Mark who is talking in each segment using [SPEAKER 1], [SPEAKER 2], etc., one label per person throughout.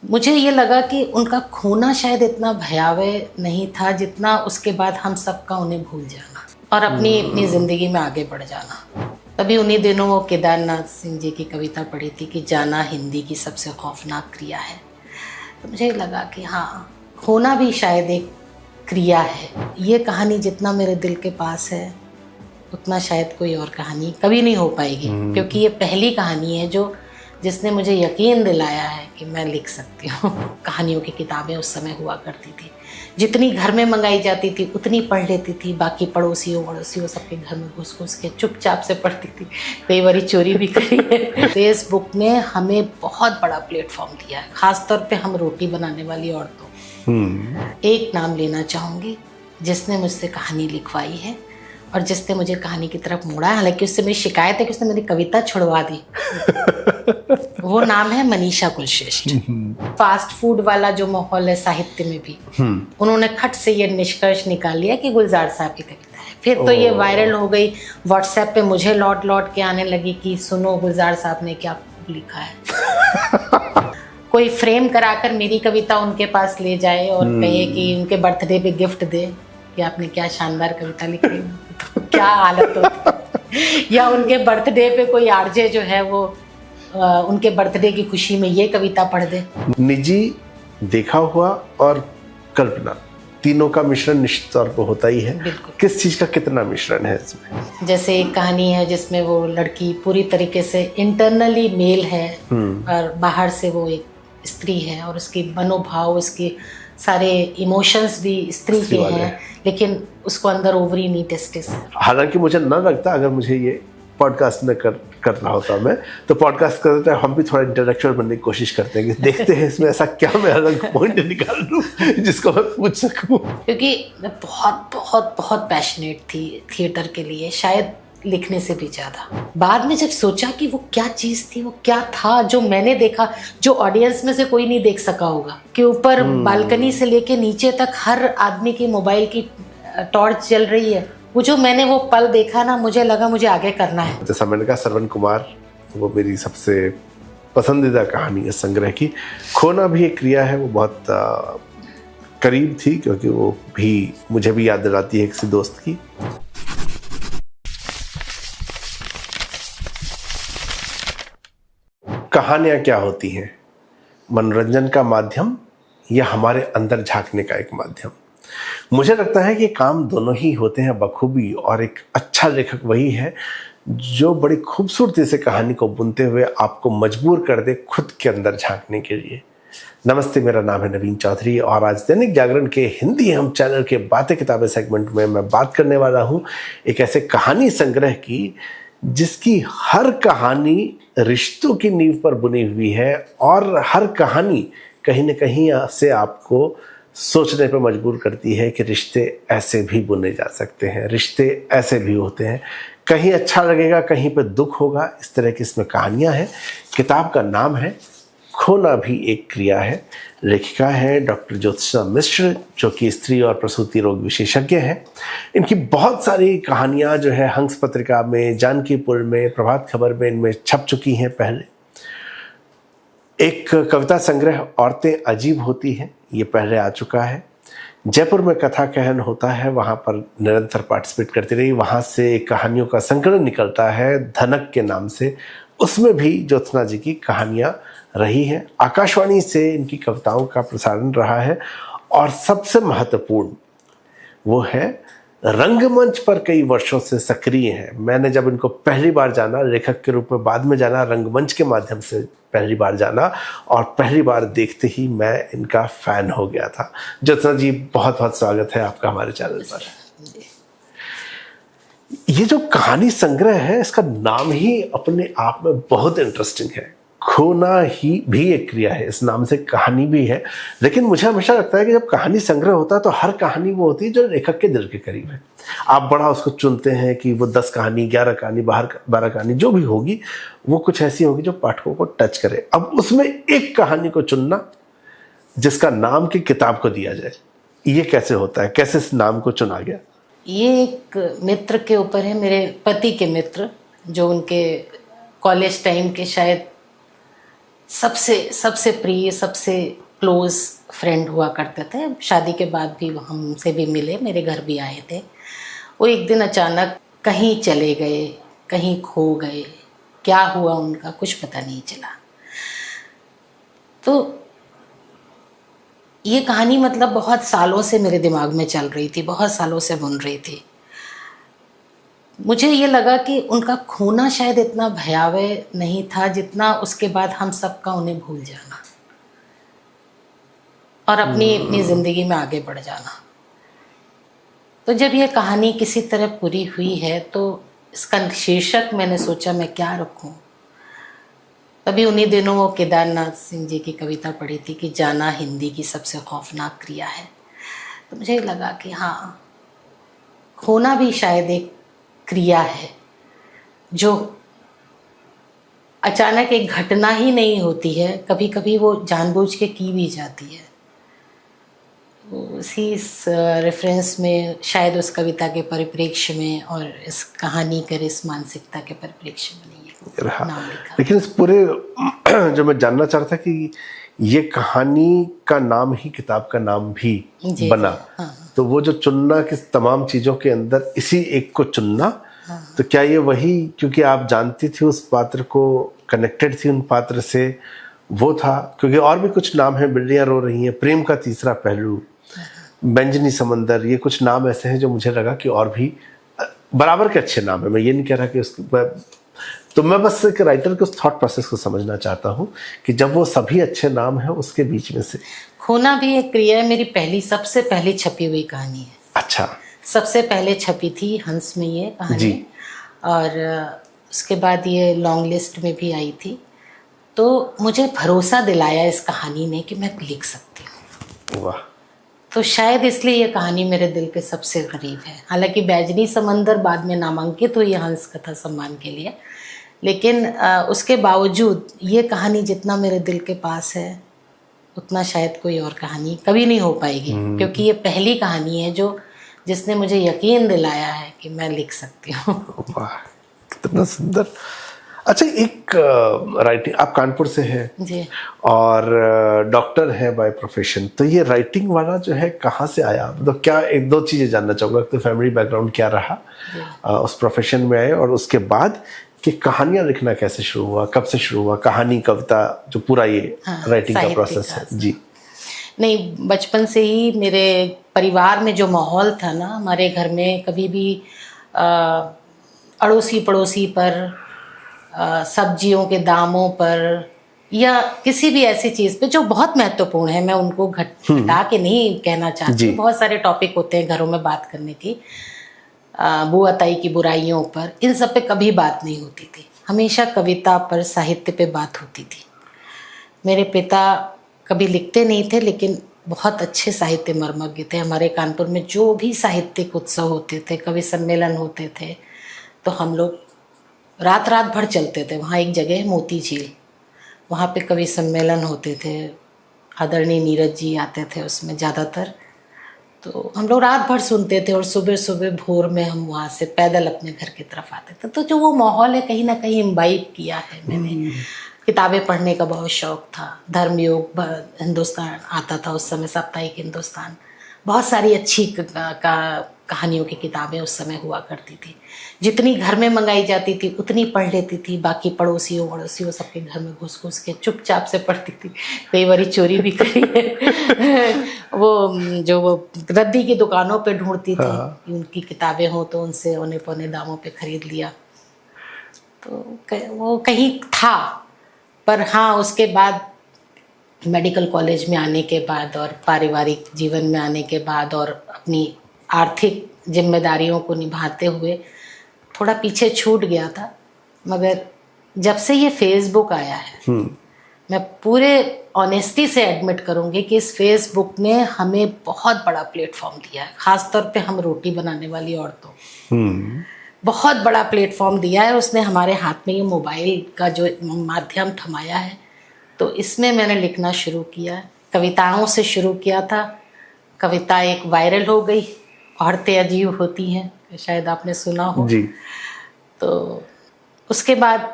[SPEAKER 1] मुझे ये लगा कि उनका खोना शायद इतना भयावह नहीं था जितना उसके बाद हम सबका उन्हें भूल जाना और अपनी अपनी ज़िंदगी में आगे बढ़ जाना। तभी उन्हीं दिनों वो केदारनाथ सिंह जी की कविता पढ़ी थी कि जाना हिंदी की सबसे खौफनाक क्रिया है। तो मुझे लगा कि हाँ, खोना भी शायद एक क्रिया है। ये कहानी जितना मेरे दिल के पास है उतना शायद कोई और कहानी कभी नहीं हो पाएगी, क्योंकि ये पहली कहानी है जिसने मुझे यकीन दिलाया है कि मैं लिख सकती हूँ। कहानियों की किताबें उस समय हुआ करती थी, जितनी घर में मंगाई जाती थी उतनी पढ़ लेती थी। बाकी पड़ोसियों सबके घर में घुस घुस के चुपचाप से पढ़ती थी, कई बार चोरी भी करी है। फेसबुक ने हमें बहुत बड़ा प्लेटफॉर्म दिया है, खासतौर पे हम रोटी बनाने वाली औरतों। एक नाम लेना चाहूँगी जिसने मुझसे कहानी लिखवाई है और जिसने मुझे कहानी की तरफ मोड़ा है। हालांकि उससे मेरी शिकायत है कि उसने मेरी कविता छुड़वा दी। वो नाम है मनीषा कुलश्रेष्ठ। फास्ट फूड वाला जो माहौल है साहित्य में भी, उन्होंने खट से ये निष्कर्ष निकाल लिया कि गुलजार साहब की कविता है। फिर तो ये वायरल हो गई, व्हाट्सएप पे मुझे लौट लौट के आने लगी कि सुनो गुलजार साहब ने क्या लिखा है। कोई फ्रेम कराकर मेरी कविता उनके पास ले जाए और कहे कि उनके बर्थडे पे गिफ्ट दे कि आपने क्या शानदार कविता लिखी। तो क्या हालत होती। या उनके बर्थडे पे कोई आरजे जो है वो उनके बर्थडे की खुशी में ये कविता पढ़ दे।
[SPEAKER 2] निजी, देखा हुआ और कल्पना, तीनों का मिश्रण निश्चित तौर पर होता ही है। किस चीज का कितना मिश्रण है इसमें?
[SPEAKER 1] जैसे एक कहानी है जिसमें वो लड़की पूरी तरीके से इंटरनली मेल है और बाहर से वो एक स्त्री है और उसकी मनोभाव, उसके सारे इमोशंस भी स्त्री के हैं, लेकिन उसको अंदर ओवरी नहीं टेस्टिस है।
[SPEAKER 2] हालांकि मुझे न लगता, अगर मुझे ये पॉडकास्ट में कर रहा होता मैं, तो पॉडकास्ट करते टाइम हम भी थोड़ा इंटेलेक्चुअल बनने की कोशिश करते हैं कि देखते हैं इसमें ऐसा क्या मैं अलग पॉइंट निकाल लूं जिसको मैं पूछ सकूं।
[SPEAKER 1] क्योंकि मैं बहुत बहुत बहुत पैशनेट थी थिएटर के लिए, शायद लिखने से भी ज्यादा। बाद में जब सोचा कि वो क्या चीज थी, वो क्या था जो मैंने देखा, जो ऑडियंस में से कोई नहीं देख सका होगा, कि ऊपर बालकनी से लेके नीचे तक हर आदमी की मोबाइल की टॉर्च जल रही है। वो जो मैंने वो पल देखा ना, मुझे लगा मुझे आगे करना है।
[SPEAKER 2] जैसा मैंने कहा, श्रवण कुमार वो मेरी सबसे पसंदीदा कहानी है संग्रह की। खोना भी एक क्रिया है, वो बहुत करीब थी, क्योंकि वो भी मुझे भी याद दिलाती है किसी दोस्त की। कहानियां क्या होती हैं? मनोरंजन का माध्यम या हमारे अंदर झांकने का एक माध्यम? मुझे लगता है कि काम दोनों ही होते हैं बखूबी, और एक अच्छा लेखक वही है जो बड़ी खूबसूरती से कहानी को बुनते हुए आपको मजबूर कर दे खुद के अंदर झांकने के लिए। नमस्ते, मेरा नाम है नवीन चौधरी और आज दैनिक जागरण के हिंदी हम चैनल के बातें किताबें सेगमेंट में मैं बात करने वाला हूं एक ऐसे कहानी संग्रह की जिसकी हर कहानी रिश्तों की नींव पर बुनी हुई है, और हर कहानी कहीं न कहीं से आपको सोचने पर मजबूर करती है कि रिश्ते ऐसे भी बुने जा सकते हैं, रिश्ते ऐसे भी होते हैं। कहीं अच्छा लगेगा, कहीं पर दुख होगा, इस तरह की इसमें कहानियां हैं। किताब का नाम है खोना भी एक क्रिया है। लेखिका है डॉक्टर ज्योत्सना मिश्र, जो कि स्त्री और प्रसूति रोग विशेषज्ञ हैं। इनकी बहुत सारी कहानियां जो है हंस पत्रिका में, जानकीपुर में, प्रभात खबर में इनमें छप चुकी हैं पहले। एक कविता संग्रह औरतें अजीब होती हैं, ये पहले आ चुका है। जयपुर में कथा कहन होता है, वहाँ पर निरंतर पार्टिसिपेट करती रही। वहाँ से कहानियों का संकलन निकलता है धनक के नाम से, उसमें भी ज्योत्सना जी की कहानियाँ रही हैं। आकाशवाणी से इनकी कविताओं का प्रसारण रहा है, और सबसे महत्वपूर्ण वो है रंगमंच पर कई वर्षों से सक्रिय हैं। मैंने जब इनको पहली बार जाना लेखक के रूप में, बाद में जाना रंगमंच के माध्यम से पहली बार जाना, और पहली बार देखते ही मैं इनका फैन हो गया था। ज्योत्सना जी, बहुत बहुत स्वागत है आपका हमारे चैनल पर। ये जो कहानी संग्रह है, इसका नाम ही अपने आप में बहुत इंटरेस्टिंग है। खोना ही भी एक क्रिया है, इस नाम से कहानी भी है। लेकिन मुझे हमेशा लगता है कि जब कहानी संग्रह होता है तो हर कहानी वो होती है जो लेखक के दिल के करीब है। आप बड़ा उसको चुनते हैं कि वो 10 कहानी, 11 कहानी, 12 कहानी जो भी होगी, वो कुछ ऐसी होगी जो पाठकों को टच करे। अब उसमें एक कहानी को चुनना जिसका नाम की किताब को दिया जाए, ये कैसे होता है? कैसे इस नाम को चुना गया?
[SPEAKER 1] ये एक मित्र के ऊपर है, मेरे पति के मित्र, जो उनके कॉलेज टाइम के शायद सबसे सबसे प्रिय, सबसे क्लोज फ्रेंड हुआ करते थे। शादी के बाद भी वो हमसे भी मिले, मेरे घर भी आए थे। वो एक दिन अचानक कहीं चले गए, कहीं खो गए, क्या हुआ उनका कुछ पता नहीं चला। तो ये कहानी मतलब बहुत सालों से मेरे दिमाग में चल रही थी, बहुत सालों से बुन रही थी। मुझे ये लगा कि उनका खोना शायद इतना भयावह नहीं था जितना उसके बाद हम सबका उन्हें भूल जाना और अपनी अपनी ज़िंदगी में आगे बढ़ जाना। तो जब ये कहानी किसी तरह पूरी हुई है तो इसका शीर्षक मैंने सोचा मैं क्या रखूं। तभी उन्हीं दिनों वो केदारनाथ सिंह जी की कविता पढ़ी थी कि जाना हिंदी की सबसे खौफनाक क्रिया है। तो मुझे लगा कि हाँ, खोना भी शायद एक क्रिया है जो अचानक एक घटना ही नहीं होती है, कभी कभी वो जानबूझ के की भी जाती है। उसी इस रेफरेंस में शायद उस कविता के परिप्रेक्ष्य में और इस कहानी के इस मानसिकता के परिप्रेक्ष्य में नहीं है नाम लिखा।
[SPEAKER 2] लेकिन इस पूरे जो मैं जानना चाह रहा था कि ये कहानी का नाम ही किताब का नाम भी बना।
[SPEAKER 1] हाँ।
[SPEAKER 2] तो वो जो चुनना कि तमाम चीजों के अंदर इसी एक को चुनना, तो क्या ये वही, क्योंकि आप जानती थी उस पात्र को, कनेक्टेड थी उन पात्र से, वो था? क्योंकि और भी कुछ नाम है, बिल्लियां रो रही हैं, प्रेम का तीसरा पहलू, बैंजनी समंदर, ये कुछ नाम ऐसे हैं जो मुझे लगा कि और भी बराबर के अच्छे नाम है। मैं ये नहीं कह रहा कि उसके, तो मैं बस एक राइटर के उस थॉट प्रोसेस को समझना चाहता हूँ कि जब वो सभी अच्छे नाम हैं उसके बीच में से
[SPEAKER 1] खोना भी एक क्रिया है। मेरी पहली, सबसे पहली छपी हुई कहानी है।
[SPEAKER 2] अच्छा।
[SPEAKER 1] सबसे पहले छपी थी हंस में ये कहानी जी। और उसके बाद ये लॉन्ग लिस्ट में भी आई थी। तो मुझे भरोसा दिलाया इस कहानी ने कि मैं लिख सकती हूँ।
[SPEAKER 2] वाह।
[SPEAKER 1] तो शायद इसलिए ये कहानी मेरे दिल के सबसे करीब है। हालांकि बैजनी समंदर बाद में नामांकित हुई हंस कथा सम्मान के लिए, लेकिन उसके बावजूद ये कहानी जितना मेरे दिल के पास है उतना शायद कोई और कहानी कभी नहीं हो पाएगी, क्योंकि ये पहली कहानी है जो जिसने मुझे यकीन दिलाया है कि मैं लिख सकती हूँ।
[SPEAKER 2] वाह, कितना सुंदर। अच्छा, एक राइटिंग, आप कानपुर से हैं
[SPEAKER 1] जी, और
[SPEAKER 2] डॉक्टर है बाय प्रोफेशन, तो ये राइटिंग वाला जो है कहाँ से आया? मतलब क्या, एक दो चीज़ें जानना चाहूँगा। तो फैमिली बैकग्राउंड क्या रहा उस प्रोफेशन में आए, और उसके बाद कि कहानियाँ लिखना कैसे शुरू हुआ, कब से शुरू हुआ, कहानी, कविता, जो पूरा ये राइटिंग का प्रोसेस है? जी।
[SPEAKER 1] नहीं, बचपन से ही मेरे परिवार में जो माहौल था ना, हमारे घर में कभी भी अड़ोसी पड़ोसी पर, सब्जियों के दामों पर, या किसी भी ऐसी चीज़ पे जो बहुत महत्वपूर्ण है, मैं उनको घटा के नहीं कहना चाहती, बहुत सारे टॉपिक होते हैं घरों में बात करने की, बुआ ताई की बुराइयों पर, इन सब पे कभी बात नहीं होती थी। हमेशा कविता पर, साहित्य पे बात होती थी। मेरे पिता कभी लिखते नहीं थे, लेकिन बहुत अच्छे साहित्य मर्मज्ञ थे। हमारे कानपुर में जो भी साहित्यिक उत्सव होते थे, कवि सम्मेलन होते थे, तो हम लोग रात रात भर चलते थे। वहाँ एक जगह है मोती झील, वहाँ पे कवि सम्मेलन होते थे। आदरणीय नीरज जी आते थे उसमें ज़्यादातर, तो हम लोग रात भर सुनते थे और सुबह सुबह भोर में हम वहाँ से पैदल अपने घर की तरफ आते थे। तो जो वो माहौल है कहीं ना कहीं इम्बाइब किया है मैंने। किताबें पढ़ने का बहुत शौक़ था। धर्मयोग हिंदुस्तान आता था उस समय, साप्ताहिक हिंदुस्तान, बहुत सारी अच्छी कहानियों की किताबें उस समय हुआ करती थी। जितनी घर में मंगाई जाती थी उतनी पढ़ लेती थी। बाकी पड़ोसियों सबके घर में घुस घुस के चुपचाप से पढ़ती थी। कई बारी चोरी भी करी है। वो रद्दी की दुकानों पे ढूंढती थी कि उनकी किताबें हो, तो उनसे औने पौने दामों पे खरीद लिया। तो वो कहीं था। पर हाँ, उसके बाद मेडिकल कॉलेज में आने के बाद और पारिवारिक जीवन में आने के बाद और अपनी आर्थिक जिम्मेदारियों को निभाते हुए थोड़ा पीछे छूट गया था। मगर जब से ये फेसबुक आया है, मैं पूरे ऑनेस्टी से एडमिट करूँगी कि इस फेसबुक ने हमें बहुत बड़ा प्लेटफॉर्म दिया है। ख़ासतौर पे हम रोटी बनाने वाली औरतों, बहुत बड़ा प्लेटफॉर्म दिया है उसने। हमारे हाथ में ये मोबाइल का जो माध्यम थमाया है, तो इसमें मैंने लिखना शुरू किया। कविताओं से शुरू किया था। कविता एक वायरल हो गई, औरतें अजीब होती हैं, शायद आपने सुना हो जी। तो उसके बाद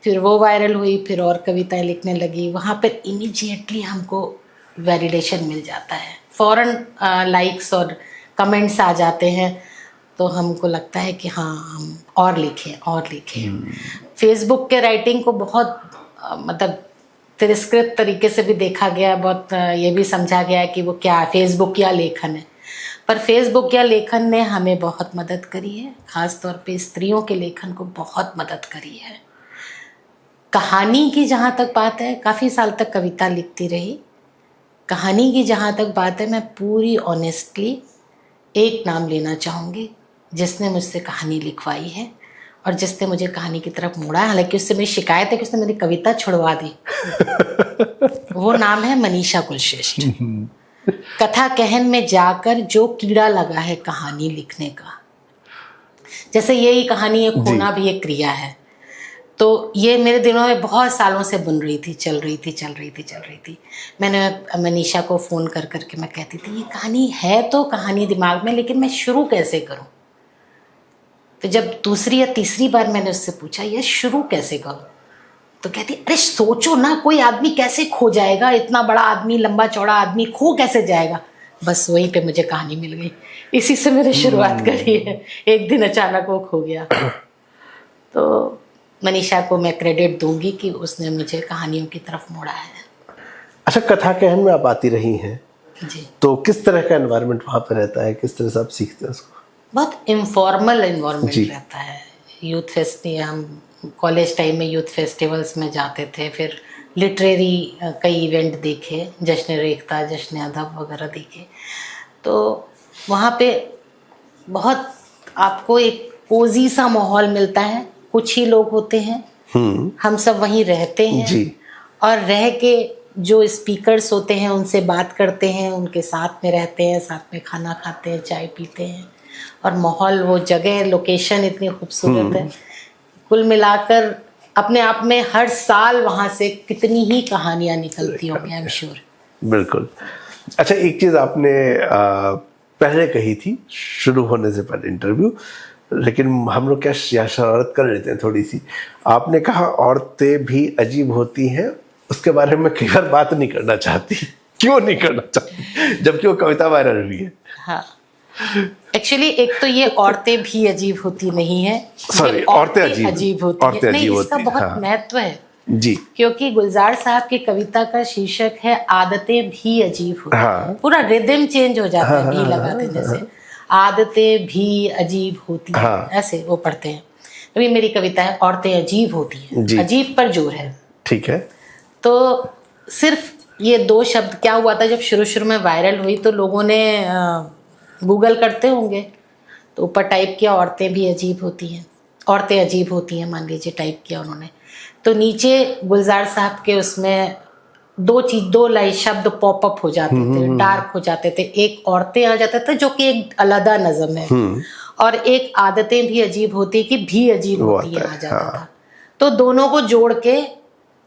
[SPEAKER 1] फिर वो वायरल हुई, फिर और कविताएं लिखने लगी। वहाँ पर इमीडिएटली हमको वैलिडेशन मिल जाता है, फ़ौरन लाइक्स और कमेंट्स आ जाते हैं, तो हमको लगता है कि हाँ हम और लिखें। फेसबुक के राइटिंग को बहुत मतलब तिरस्कृत तरीके से भी देखा गया, बहुत ये भी समझा गया कि वो क्या फेसबुक या लेखन है, पर फेसबुक या लेखन ने हमें बहुत मदद करी है, ख़ास तौर पे स्त्रियों के लेखन को बहुत मदद करी है। कहानी की जहाँ तक बात है, काफ़ी साल तक कविता लिखती रही। कहानी की जहाँ तक बात है, मैं पूरी ऑनेस्टली एक नाम लेना चाहूँगी जिसने मुझसे कहानी लिखवाई है और जिसने मुझे कहानी की तरफ मोड़ा है। हालांकि उससे मेरी शिकायत है कि उसने मेरी कविता छुड़वा दी। वो नाम है मनीषा कुलश्रेष्ठ। कथा कहन में जाकर जो कीड़ा लगा है कहानी लिखने का, जैसे यही कहानी है, खोना भी एक क्रिया है, तो ये मेरे दिनों में बहुत सालों से बुन रही थी, चल रही थी। मैंने मनीषा को फ़ोन कर करके मैं कहती थी ये कहानी है तो कहानी दिमाग में, लेकिन मैं शुरू कैसे करूं। तो जब दूसरी या तीसरी बार मैंने उससे पूछा ये शुरू कैसे करूं, तो कहती अरे सोचो ना, कोई आदमी कैसे खो जाएगा, इतना बड़ा आदमी, लंबा चौड़ा आदमी खो कैसे जाएगा। बस वहीं पे मुझे कहानी मिल गई, इसी से मैंने शुरुआत करी है। एक दिन अचानक वो खो गया। तो मनीषा को मैं क्रेडिट दूंगी कि उसने मुझे कहानियों की तरफ मोड़ा है।
[SPEAKER 2] अच्छा, कथा कहन में आप आती रही हैं
[SPEAKER 1] जी,
[SPEAKER 2] तो किस तरह का एनवायरनमेंट वहाँ पे रहता है, किस तरह से आप सीखते हैं उसको?
[SPEAKER 1] बहुत इनफॉर्मल एनवायरनमेंट रहता है। यूथ फेस्ट, हम कॉलेज टाइम में यूथ फेस्टिवल्स में जाते थे, फिर लिटरेरी कई इवेंट देखे, जश्न रेखता, जश्न अदब वगैरह देखे, तो वहाँ पे बहुत आपको एक कोजी सा माहौल मिलता है। कुछ ही लोग होते हैं, हम सब वहीं रहते हैं
[SPEAKER 2] जी।
[SPEAKER 1] और रह के जो स्पीकर्स होते हैं उनसे बात करते हैं, उनके साथ में रहते हैं, साथ में खाना खाते हैं, चाय पीते हैं, और माहौल, वो जगह, लोकेशन इतनी खूबसूरत है। कुल मिलाकर अपने आप में हर साल वहाँ से कितनी ही कहानियाँ निकलती होंगी, आई एम श्योर।
[SPEAKER 2] बिल्कुल। अच्छा, एक चीज़ आपने पहले कही थी शुरू होने से पहले इंटरव्यू, लेकिन हम लोग क्या शरारत कर लेते हैं थोड़ी सी। आपने कहा औरतें भी अजीब होती हैं, उसके बारे में कई बार बात नहीं करना चाहती। क्यों नहीं करना चाहती, जबकि वो कविता वायरल हुई है?
[SPEAKER 1] हाँ, एक्चुअली एक तो ये औरतें भी अजीब होती नहीं है,
[SPEAKER 2] सॉरी, औरतें अजीब
[SPEAKER 1] होती है। नहीं, इसका
[SPEAKER 2] हैं,
[SPEAKER 1] बहुत
[SPEAKER 2] हाँ।
[SPEAKER 1] महत्व है
[SPEAKER 2] जी,
[SPEAKER 1] क्योंकि गुलजार साहब की कविता का शीर्षक है आदतें भी अजीब होती हैं। पूरा रिदम चेंज हो जाता है, भी लगा देने से। आदतें भी अजीब होती हैं, ऐसे वो पढ़ते हैं। अभी मेरी कविता है औरतें अजीब होती हैं, अजीब पर जोर है।
[SPEAKER 2] ठीक है।
[SPEAKER 1] तो सिर्फ ये दो शब्द, क्या हुआ था जब शुरू शुरू में वायरल हुई तो लोगों ने गूगल करते होंगे तो ऊपर टाइप किया औरतें भी अजीब होती हैं, औरतें अजीब होती हैं, मान लीजिए टाइप किया उन्होंने, तो नीचे गुलजार साहब के उसमें दो लाइन शब्द पॉपअप हो जाते थे, डार्क हो जाते थे। एक औरतें आ जाता था जो कि एक अलग नज़म है, और एक आदतें भी अजीब होती कि भी अजीब होती है आ जाता था। तो दोनों को जोड़ के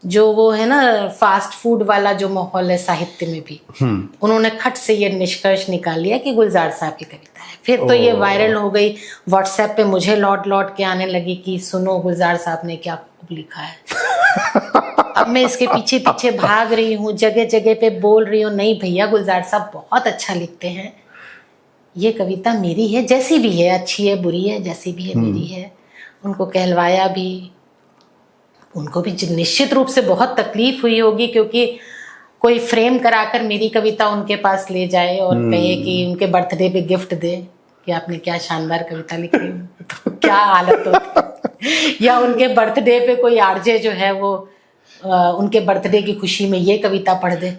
[SPEAKER 1] जो वो है ना फास्ट फूड वाला जो माहौल है साहित्य में भी, उन्होंने खट से ये निष्कर्ष निकाल लिया कि गुलजार साहब की कविता है। फिर तो ये वायरल हो गई, व्हाट्सएप पे मुझे लौट लौट के आने लगी कि सुनो गुलजार साहब ने क्या लिखा है। अब मैं इसके पीछे पीछे भाग रही हूँ, जगह जगह पे बोल रही हूँ, नहीं भैया गुलजार साहब बहुत अच्छा लिखते हैं, ये कविता मेरी है, जैसी भी है, अच्छी है बुरी है, जैसी भी है मेरी है। उनको कहलवाया भी, उनको भी निश्चित रूप से बहुत तकलीफ हुई होगी, क्योंकि कोई फ्रेम कराकर मेरी कविता उनके पास ले जाए और कहे कि उनके बर्थडे पे गिफ्ट दे कि आपने क्या शानदार कविता लिखी, तो क्या हालत होती। या उनके बर्थडे पे कोई आरजे जो है वो उनके बर्थडे की खुशी में ये कविता पढ़ दे,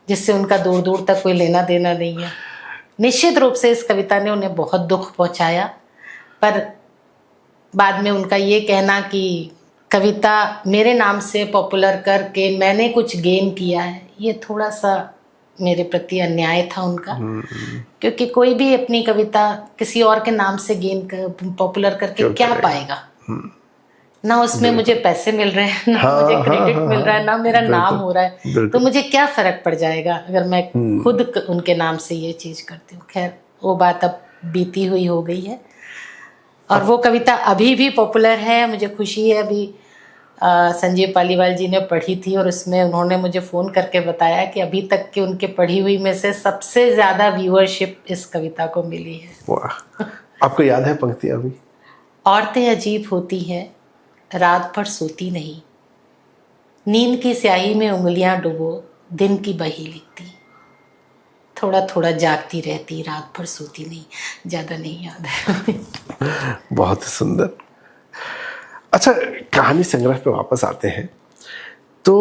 [SPEAKER 1] जिससे उनका दूर दूर तक कोई लेना देना नहीं है। निश्चित रूप से इस कविता ने उन्हें बहुत दुख पहुंचाया, पर बाद में उनका ये कहना कि कविता मेरे नाम से पॉपुलर करके मैंने कुछ गेन किया है, ये थोड़ा सा मेरे प्रति अन्याय था उनका, क्योंकि कोई भी अपनी कविता किसी और के नाम से गेन कर पॉपुलर करके क्या पाएगा। ना उसमें मुझे पैसे मिल रहे हैं, ना मुझे क्रेडिट मिल रहा है, ना मेरा नाम हो रहा है, तो मुझे क्या फर्क पड़ जाएगा अगर मैं खुद उनके नाम से ये चीज करती हूँ। खैर वो बात अब बीती हुई हो गई है, और वो कविता अभी भी पॉपुलर है, मुझे खुशी है। अभी संजीव पालीवाल जी ने पढ़ी थी और उसमें उन्होंने मुझे फ़ोन करके बताया कि अभी तक की उनके पढ़ी हुई में से सबसे ज़्यादा व्यूअरशिप इस कविता को मिली है।
[SPEAKER 2] वाह, आपको याद है पंक्ति अभी?
[SPEAKER 1] औरतें अजीब होती हैं, रात भर सोती नहीं, नींद की स्याही में उंगलियां डुबो, दिन की बही लिखती, थोड़ा थोड़ा जागती रहती, रात भर सोती नहीं। ज़्यादा नहीं याद है।
[SPEAKER 2] बहुत ही सुंदर। अच्छा, कहानी संग्रह पे वापस आते हैं। तो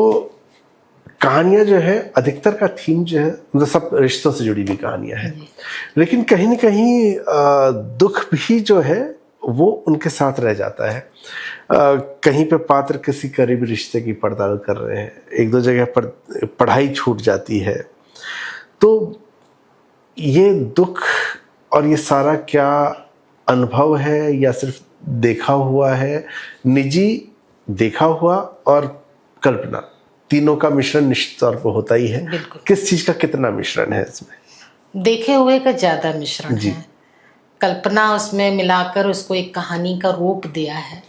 [SPEAKER 2] कहानियां जो है, अधिकतर का थीम जो है, मतलब सब रिश्तों से जुड़ी हुई कहानियां हैं, लेकिन कहीं ना कहीं दुख भी जो है वो उनके साथ रह जाता है। कहीं पे पात्र किसी करीबी रिश्ते की पड़ताल कर रहे हैं, एक दो जगह पर पढ़ाई छूट जाती है। तो ये दुख और ये सारा क्या अनुभव है या सिर्फ देखा हुआ है? निजी, देखा हुआ और कल्पना, तीनों का मिश्रण निश्चित तौर पर होता ही है।
[SPEAKER 1] बिल्कुल।
[SPEAKER 2] किस चीज का कितना मिश्रण है इसमें?
[SPEAKER 1] देखे हुए का ज़्यादा मिश्रण है, कल्पना उसमें मिलाकर उसको एक कहानी का रूप दिया है,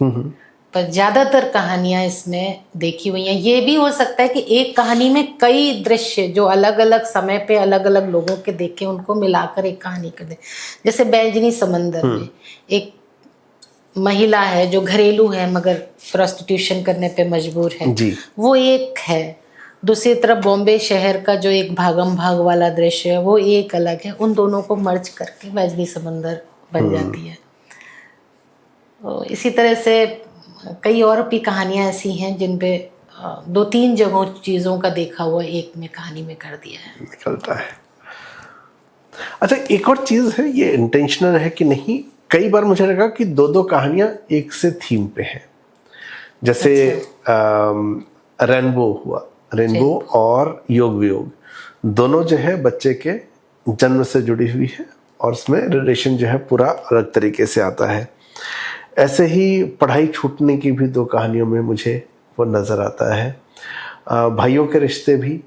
[SPEAKER 1] पर ज़्यादातर कहानियां इसमें देखी हुई हैं। ये भी हो सकता है कि एक कहानी में कई दृश्य जो अलग अलग समय पे अलग अलग लोगों के देखे, उनको मिलाकर एक कहानी कर दे। जैसे बैंजनी समंदर में एक महिला है जो घरेलू है मगर प्रोस्टिट्यूशन करने पे मजबूर है
[SPEAKER 2] जी।
[SPEAKER 1] वो एक है। दूसरी तरफ बॉम्बे शहर का जो एक भागम भाग वाला दृश्य है वो एक अलग है। उन दोनों को मर्ज करके बैंजनी समंदर बन जाती है। तो इसी तरह से कई और भी कहानियां ऐसी हैं जिन पे दो तीन जगहों चीज़ों का देखा हुआ एक में कहानी में कर दिया है,
[SPEAKER 2] निकलता है। अच्छा, एक और चीज़ है, ये इंटेंशनल है कि नहीं, कई बार मुझे लगा कि दो दो कहानियां एक से थीम पे हैं। जैसे रेनबो हुआ, रेनबो और योग वियोग, दोनों जो है बच्चे के जन्म से जुड़ी हुई है और उसमें रिलेशन जो है पूरा अलग तरीके से आता है। ऐसे ही पढ़ाई छूटने की भी दो कहानियों में मुझे वो नज़र आता है। भाइयों के रिश्ते भी,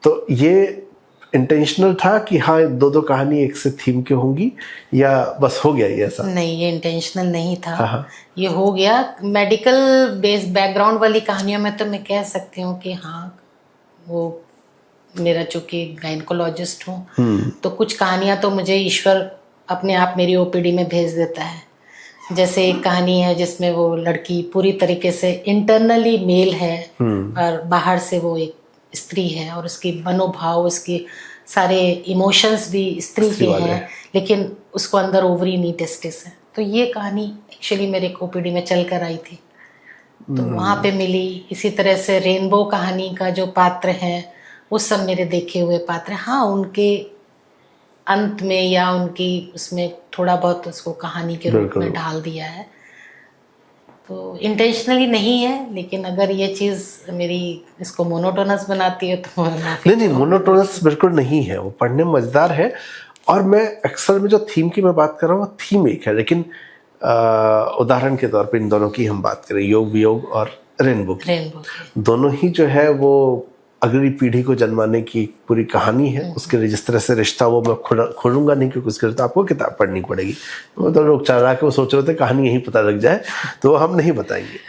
[SPEAKER 2] तो ये इंटेंशनल था कि हाँ दो दो कहानी एक से थीम के होंगी, या बस हो गया ये ऐसा?
[SPEAKER 1] नहीं, ये इंटेंशनल नहीं था।
[SPEAKER 2] हाँ।
[SPEAKER 1] ये हो गया। मेडिकल बेस बैकग्राउंड वाली कहानियों में तो मैं कह सकती हूँ कि हाँ, वो मेरा चूँकि गायनकोलॉजिस्ट हूँ तो कुछ कहानियाँ तो मुझे ईश्वर अपने आप मेरी ओपीडी में भेज देता है। जैसे एक कहानी है जिसमें वो लड़की पूरी तरीके से इंटरनली मेल है और बाहर से वो एक स्त्री है और उसकी मनोभाव, उसके सारे इमोशंस भी स्त्री के हैं, लेकिन उसको अंदर ओवरी नी टेस्टिस है। तो ये कहानी एक्चुअली मेरे ओपीडी में चल कर आई थी तो वहाँ पे मिली। इसी तरह से रेनबो कहानी का जो पात्र हैं वो सब मेरे देखे हुए पात्र हैं। हाँ, उनके अंत में या उनकी उसमें थोड़ा बहुत उसको कहानी के रूप में ढाल दिया है। तो इंटेंशनली नहीं है, लेकिन अगर ये चीज़ मेरी इसको मोनोटोनस बनाती है तो
[SPEAKER 2] नहीं, मोनोटोनस बिल्कुल नहीं है, वो पढ़ने में मज़ेदार है। और मैं अक्सर में जो थीम की मैं बात कर रहा हूँ वो थीम एक है, लेकिन उदाहरण के तौर पे इन दोनों की हम बात करें, योग वियोग और रेनबो की, दोनों ही जो है वो अगली पीढ़ी को जन्माने की पूरी कहानी है। उसके जिस तरह से रिश्ता वो मैं खोलूंगा नहीं, क्योंकि उसके तो आपको किताब पढ़नी पड़ेगी। तो लोग चला के वो सोच रहे थे कहानी यहीं पता लग जाए, तो हम नहीं बताएंगे।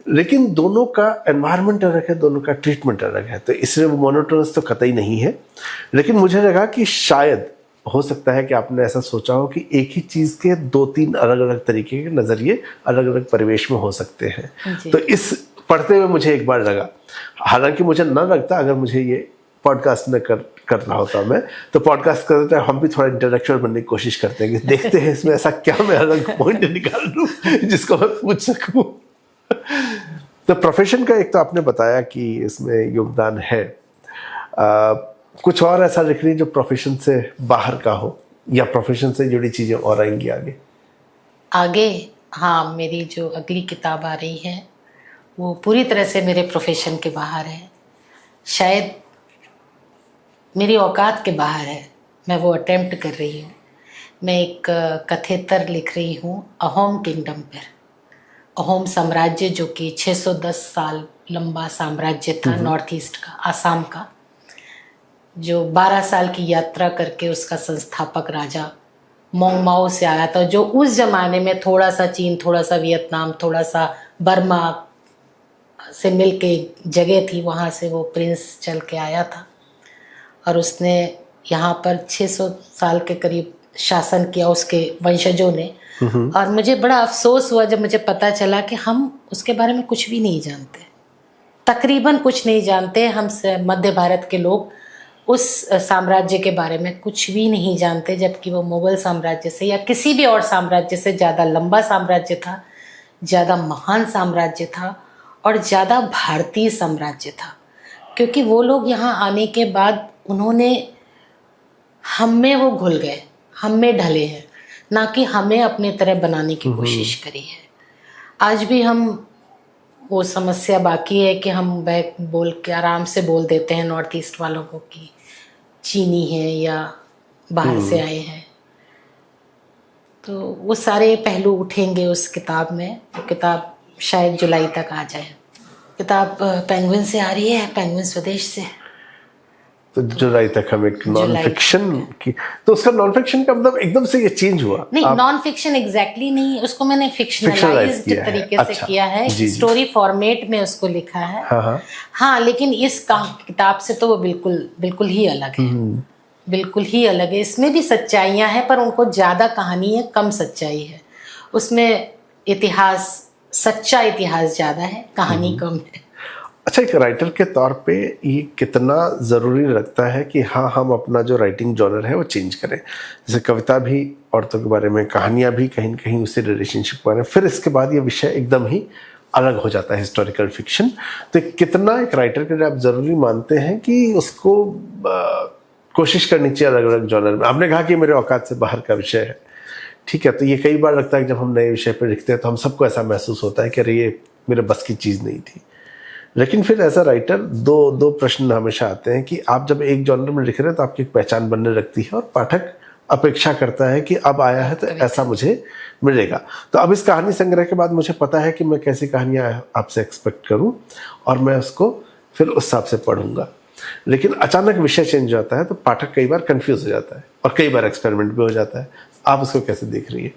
[SPEAKER 2] लेकिन दोनों का एनवायरनमेंट अलग है, दोनों का ट्रीटमेंट अलग है, तो इसलिए वो मोनोटोनस तो कतई नहीं है। लेकिन मुझे लगा कि शायद हो सकता है कि आपने ऐसा सोचा हो कि एक ही चीज़ के दो तीन अलग अलग तरीके के नज़रिए अलग अलग परिवेश में हो सकते हैं। तो इस पढ़ते हुए मुझे एक बार लगा, हालांकि मुझे ना लगता अगर मुझे ये पॉडकास्ट में कर रहा होता मैं, तो पॉडकास्ट करते हम भी थोड़ा इंटेलेक्चुअल बनने की कोशिश करते हैं कि देखते हैं इसमें ऐसा क्या मैं अलग पॉइंट निकाल लूँ जिसको मैं पूछ सकूँ। तो प्रोफेशन का एक तो आपने बताया कि इसमें योगदान है, कुछ और ऐसा लिख रही जो प्रोफेशन से बाहर का हो, या प्रोफेशन से जुड़ी चीज़ें और आएंगी आगे?
[SPEAKER 1] हाँ, मेरी जो अगली किताब आ रही है वो पूरी तरह से मेरे प्रोफेशन के बाहर है, शायद मेरी औकात के बाहर है। मैं वो अटेम्प्ट कर रही हूँ। मैं एक कथेतर लिख रही हूँ अहोम किंगडम पर। अहोम साम्राज्य जो कि 610 साल लंबा साम्राज्य था नॉर्थ ईस्ट का, आसाम का, जो 12 साल की यात्रा करके उसका संस्थापक राजा मोंगमाओ से आया था, जो उस जमाने में थोड़ा सा चीन, थोड़ा सा वियतनाम, थोड़ा सा बर्मा, से मिल के जगह थी, वहाँ से वो प्रिंस चल के आया था और उसने यहाँ पर 600 साल के करीब शासन किया उसके वंशजों ने। और मुझे बड़ा अफसोस हुआ जब मुझे पता चला कि हम उसके बारे में कुछ भी नहीं जानते, तकरीबन कुछ नहीं जानते। हम मध्य भारत के लोग उस साम्राज्य के बारे में कुछ भी नहीं जानते, जबकि वो मुगल साम्राज्य से या किसी भी और साम्राज्य से ज़्यादा लंबा साम्राज्य था, ज़्यादा महान साम्राज्य था और ज़्यादा भारतीय साम्राज्य था। क्योंकि वो लोग यहाँ आने के बाद उन्होंने हम में वो घुल गए, हम में ढले हैं, ना कि हमें अपने तरह बनाने की कोशिश करी है। आज भी हम वो समस्या बाकी है कि हम बैक बोल के आराम से बोल देते हैं नॉर्थ ईस्ट वालों को कि चीनी है या बाहर से आए हैं। तो वो सारे पहलू उठेंगे उस किताब में। वो किताब शायद जुलाई तक आ जाए। किताब पेंगुइन से आ रही है, पेंगुइन स्वदेश से।
[SPEAKER 2] तो जुलाई तक हम एक नॉन फिक्शन की, तो उसका नॉन फिक्शन का मतलब एकदम से ये चेंज हुआ?
[SPEAKER 1] नहीं, नॉन फिक्शन एग्जैक्टली नहीं, उसको मैंने फिक्शनलाइज्ड तरीके से किया है, स्टोरी फॉर्मेट में उसको लिखा है। हाँ, लेकिन इस किताब से तो वो बिल्कुल ही अलग है, बिल्कुल ही अलग है। इसमें भी सच्चाइयाँ हैं पर उनको ज़्यादा कहानी है, कम सच्चाई है। उसमें इतिहास, सच्चा इतिहास ज़्यादा है, कहानी कम है।
[SPEAKER 2] अच्छा, एक राइटर के तौर पे ये कितना ज़रूरी लगता है कि हाँ, हम अपना जो राइटिंग जॉनर है वो चेंज करें? जैसे कविता भी औरतों के बारे में, कहानियाँ भी कहीं न कहीं उसी रिलेशनशिप के बारे में, फिर इसके बाद ये विषय एकदम ही अलग हो जाता है, हिस्टोरिकल फिक्शन। तो कितना एक राइटर के लिए आप ज़रूरी मानते हैं कि उसको कोशिश करनी चाहिए अलग अलग जॉनर में? आपने कहा कि मेरे औकात से बाहर का विषय है, ठीक है, तो ये कई बार लगता है कि जब हम नए विषय पर लिखते हैं तो हम सबको ऐसा महसूस होता है कि अरे ये मेरे बस की चीज़ नहीं थी। लेकिन फिर ऐसा राइटर दो प्रश्न हमेशा आते हैं कि आप जब एक जॉनर में लिख रहे हैं तो आपकी एक पहचान बनने लगती है और पाठक अपेक्षा करता है कि अब आया है तो ऐसा मुझे मिलेगा। तो अब इस कहानी संग्रह के बाद मुझे पता है कि मैं कैसी कहानियाँ आपसे एक्सपेक्ट करूं और मैं उसको फिर उस हिसाब से पढ़ूंगा। लेकिन अचानक विषय चेंज हो जाता है तो पाठक कई बार कंफ्यूज हो जाता है और कई बार एक्सपेरिमेंट भी हो जाता है। आप उसको कैसे देख रही है?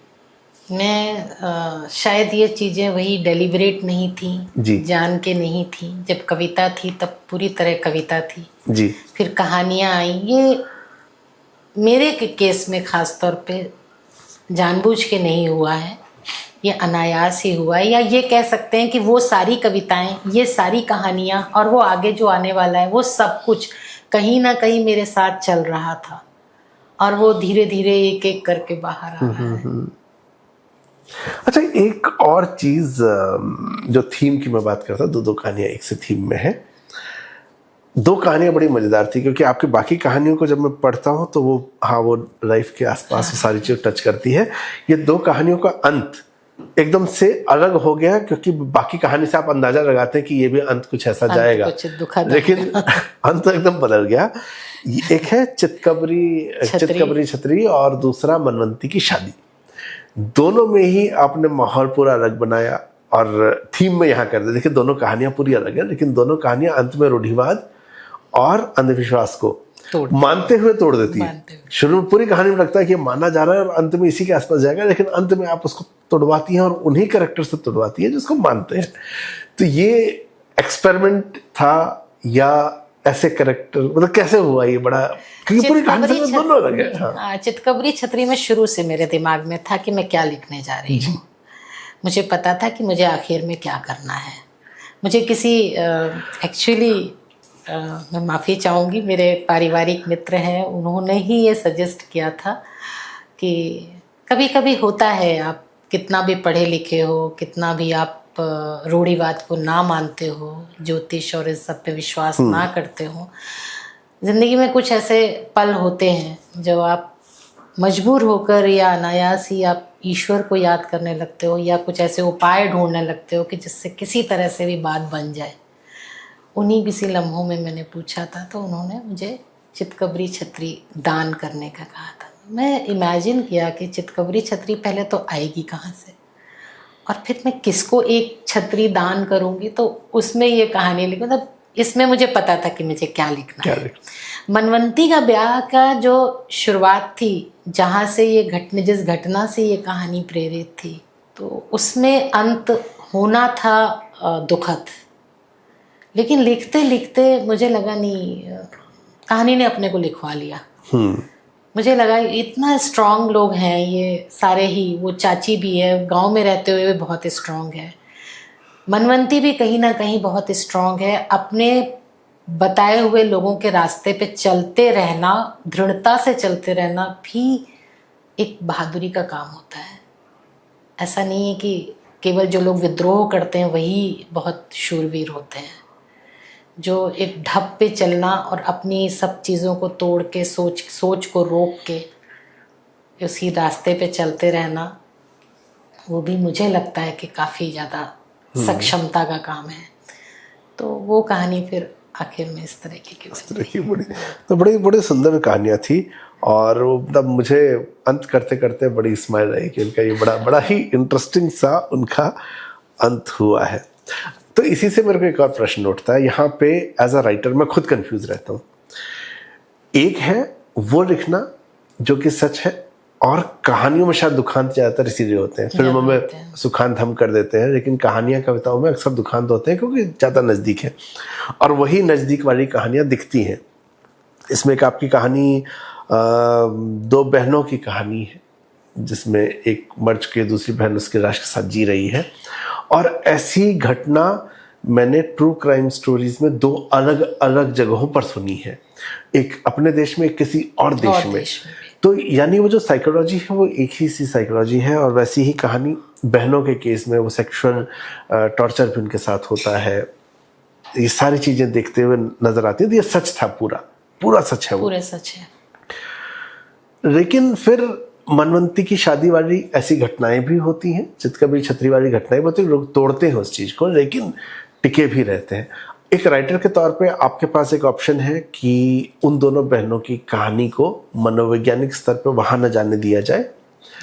[SPEAKER 1] मैं शायद ये चीज़ें वही डेलिब्रेट नहीं थी जी, जान के नहीं थी। जब कविता थी तब पूरी तरह कविता थी जी, फिर कहानियाँ आई। ये मेरे केस में ख़ास तौर पे जानबूझ के नहीं हुआ है, ये अनायास ही हुआ है। या ये कह सकते हैं कि वो सारी कविताएं, ये सारी कहानियाँ और वो आगे जो आने वाला है वो सब कुछ कहीं ना कहीं मेरे साथ चल रहा था और वो धीरे धीरे एक एक करके बाहर आ रहा है।
[SPEAKER 2] अच्छा, एक और चीज जो थीम की मैं बात करता, दो कहानियां एक से थीम में है। दो कहानियां बड़ी मजेदार थी क्योंकि आपकी बाकी कहानियों को जब मैं पढ़ता हूं तो वो वो लाइफ के आसपास सारी चीज टच करती है। ये दो कहानियों का अंत एकदम से अलग हो गया क्योंकि बाकी कहानी से आप अंदाजा लगाते हैं कि ये भी अंत कुछ ऐसा जाएगा, लेकिन अंत एकदम बदल गया। एक है चितकबरी छतरी और दूसरा मनवंती की शादी। दोनों में ही आपने माहौल पूरा अलग बनाया और थीम में यहाँ कर दिया। देखिए, दोनों कहानियां पूरी अलग है लेकिन दोनों कहानियां अंत में रूढ़िवाद और अंधविश्वास को मानते हुए तोड़ देती है। शुरू में पूरी कहानी में लगता है कि माना जा रहा है और अंत में इसी के आसपास जाएगा, लेकिन अंत में आप उसको तोड़वाती हैं और उन्हीं कैरेक्टर से तोड़वाती है जिसको मानते हैं। तो ये एक्सपेरिमेंट था या ऐसे कैरेक्टर, मतलब कैसे हुआ ये? बड़ा क्योंकि पूरी कहानी से दोनों अलग है।
[SPEAKER 1] चितकबरी छतरी में शुरू से मेरे दिमाग में था कि मैं क्या लिखने जा रही हूँ। मुझे पता था कि मुझे आखिर में क्या करना है। मुझे किसी एक्चुअली मैं माफ़ी चाहूँगी, मेरे पारिवारिक मित्र हैं, उन्होंने ही ये सजेस्ट किया था कि कभी कभी होता है, आप कितना भी पढ़े लिखे हो, कितना भी आप रूढ़िवाद को ना मानते हो, ज्योतिष और इस सब पे विश्वास ना करते हो, ज़िंदगी में कुछ ऐसे पल होते हैं जब आप मजबूर होकर या अनायास ही आप ईश्वर को याद करने लगते हो या कुछ ऐसे उपाय ढूंढने लगते हो कि जिससे किसी तरह से भी बात बन जाए। उन्हीं किसी लम्हों में मैंने पूछा था तो उन्होंने मुझे चितकबरी छतरी दान करने का कहा था। मैं इमेजिन किया कि चितकबरी छतरी पहले तो आएगी कहाँ से और फिर मैं किसको एक छतरी दान करूँगी, तो उसमें ये कहानी लिखी। मतलब इसमें मुझे पता था कि मुझे क्या लिखना है। मनवंती का ब्याह का जो शुरुआत थी, जहाँ से ये जिस घटना से ये कहानी प्रेरित थी, तो उसमें अंत होना था दुखद, लेकिन लिखते लिखते मुझे लगा नहीं, कहानी ने अपने को लिखवा लिया। मुझे लगा इतना स्ट्रांग लोग हैं ये सारे ही, वो चाची भी है, गांव में रहते हुए भी बहुत स्ट्रांग है, मनवंती भी कहीं ना कहीं बहुत स्ट्रांग है। अपने बताए हुए लोगों के रास्ते पे चलते रहना, दृढ़ता से चलते रहना भी एक बहादुरी का काम होता है। ऐसा नहीं है कि केवल जो लोग विद्रोह करते हैं वही बहुत शूरवीर होते हैं। जो एक ढप पे चलना और अपनी सब चीज़ों को तोड़ के सोच को रोक के उसी रास्ते पे चलते रहना, वो भी मुझे लगता है कि काफ़ी ज़्यादा सक्षमता का काम है। तो वो कहानी फिर आखिर में इस तरह की
[SPEAKER 2] बड़ी बड़ी सुंदर कहानियाँ थी। और तब मुझे अंत करते करते बड़ी स्माइल आई कि उनका ये बड़ा बड़ा ही इंटरेस्टिंग सा उनका अंत हुआ है। तो इसी से मेरे को एक और प्रश्न उठता है यहाँ पे। एज अ राइटर मैं खुद कंफ्यूज रहता हूँ। एक है वो लिखना जो कि सच है, और कहानियों में शायद दुखांत ज़्यादातर इसीलिए होते हैं, फिल्मों में सुखांत हम कर देते हैं, लेकिन कहानियाँ कविताओं में अक्सर दुखांत होते हैं क्योंकि ज़्यादा नज़दीक है, और वही नज़दीक वाली कहानियाँ दिखती हैं। इसमें एक आपकी कहानी दो बहनों की कहानी है जिसमें एक मर्ज के दूसरी बहन उसके राष्ट्र के साथ जी रही है, और ऐसी घटना मैंने ट्रू क्राइम स्टोरीज में दो अलग अलग जगहों पर सुनी है, एक अपने देश में, एक किसी और देश में। तो यानी वो जो साइकोलॉजी है वो एक ही सी साइकोलॉजी है, और वैसी ही कहानी बहनों के केस में वो सेक्सुअल टॉर्चर भी उनके साथ होता है। ये सारी चीज़ें देखते हुए नजर आती है। तो ये सच था, पूरा पूरा सच है, वो
[SPEAKER 1] पूरे सच है।
[SPEAKER 2] लेकिन फिर मनवंती की शादी वाली ऐसी घटनाएं भी होती हैं, चितकबीर छतरी वाली घटनाएं होती हैं, लोग तोड़ते हैं उस चीज़ को लेकिन टिके भी रहते हैं। एक राइटर के तौर पे आपके पास एक ऑप्शन है कि उन दोनों बहनों की कहानी को मनोवैज्ञानिक स्तर पे वहां न जाने दिया जाए